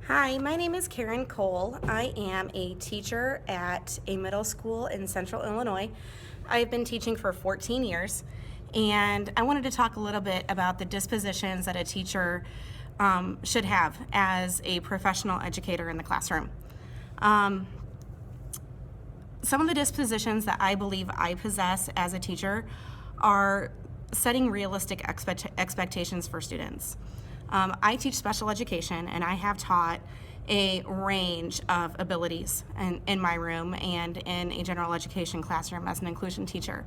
Hi, my name is Karen Cole. I am a teacher at a middle school in Central Illinois. I've been teaching for 14 years, and I wanted to talk a little bit about the dispositions that a teacher should have as a professional educator in the classroom. Some of the dispositions that I believe I possess as a teacher are setting realistic expectations for students. I teach special education, and I have taught a range of abilities in my room and in a general education classroom as an inclusion teacher.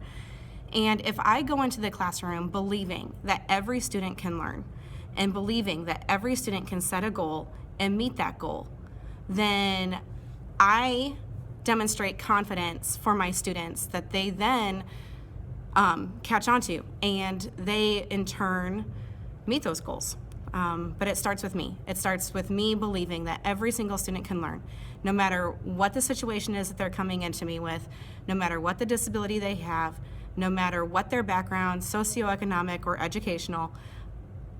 And if I go into the classroom believing that every student can learn and believing that every student can set a goal and meet that goal, then I demonstrate confidence for my students that they then catch on to, and they in turn meet those goals. But it starts with me. It starts with me believing that every single student can learn, no matter what the situation is that they're coming into me with, no matter what the disability they have, no matter what their background, socioeconomic or educational.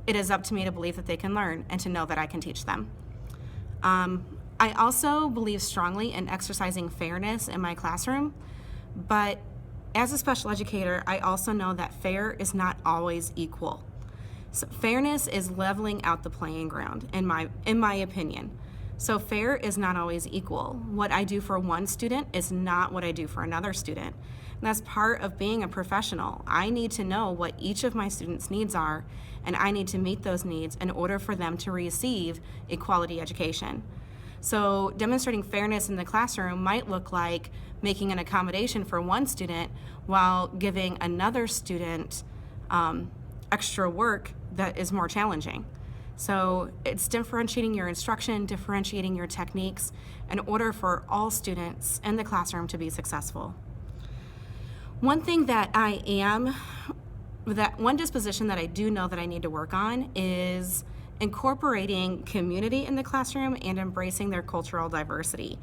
It is up to me to believe that they can learn and to know that I can teach them. I also believe strongly in exercising fairness in my classroom, but as a special educator, I also know that fair is not always equal. So fairness is leveling out the playing ground, in my opinion. So fair is not always equal. What I do for one student is not what I do for another student. And that's part of being a professional. I need to know what each of my students' needs are, and I need to meet those needs in order for them to receive a quality education. So demonstrating fairness in the classroom might look like making an accommodation for one student while giving another student extra work that is more challenging. So it's differentiating your instruction, differentiating your techniques in order for all students in the classroom to be successful. One disposition that I do know that I need to work on is incorporating community in the classroom and embracing their cultural diversity.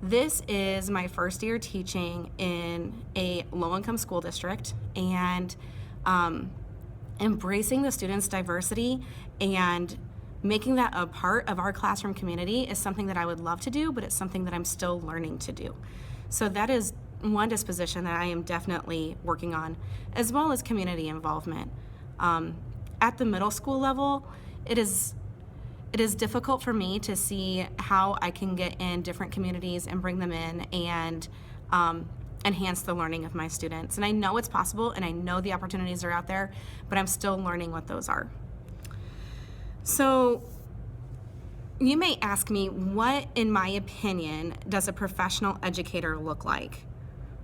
This is my first year teaching in a low-income school district, and embracing the students' diversity and making that a part of our classroom community is something that I would love to do, but it's something that I'm still learning to do. So that is one disposition that I am definitely working on, as well as community involvement. At the middle school level, it is difficult for me to see how I can get in different communities and bring them in and enhance the learning of my students. And I know it's possible, and I know the opportunities are out there, but I'm still learning what those are. So you may ask me, what, in my opinion, does a professional educator look like?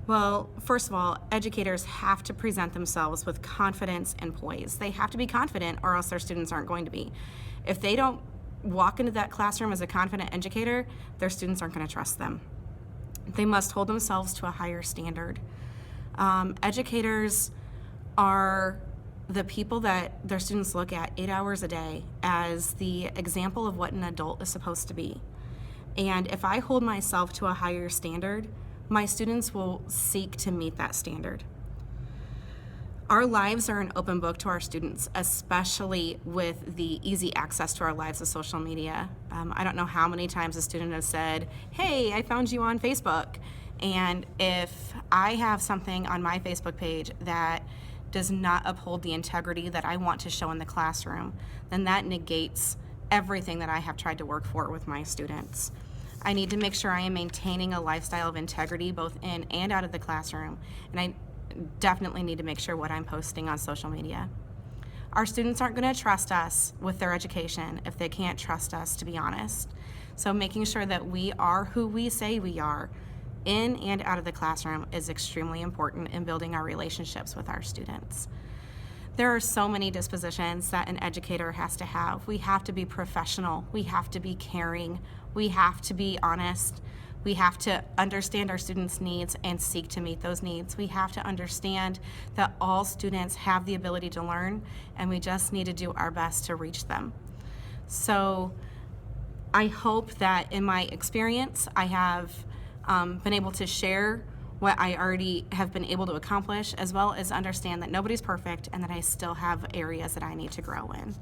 Well, first of all, educators have to present themselves with confidence and poise. They have to be confident, or else their students aren't going to be. If they don't walk into that classroom as a confident educator, their students aren't going to trust them. They must hold themselves to a higher standard. Educators are the people that their students look at 8 hours a day as the example of what an adult is supposed to be. And if I hold myself to a higher standard, my students will seek to meet that standard. Our lives are an open book to our students, especially with the easy access to our lives of social media. I don't know how many times a student has said, "Hey, I found you on Facebook." And if I have something on my Facebook page that does not uphold the integrity that I want to show in the classroom, then that negates everything that I have tried to work for with my students. I need to make sure I am maintaining a lifestyle of integrity both in and out of the classroom, and I definitely need to make sure what I'm posting on social media. Our students aren't going to trust us with their education if they can't trust us to be honest. So making sure that we are who we say we are in and out of the classroom is extremely important in building our relationships with our students. There are so many dispositions that an educator has to have. We have to be professional. We have to be caring. We have to be honest. We have to understand our students' needs and seek to meet those needs. We have to understand that all students have the ability to learn, and we just need to do our best to reach them. So I hope that in my experience, I have been able to share what I already have been able to accomplish, as well as understand that nobody's perfect and that I still have areas that I need to grow in.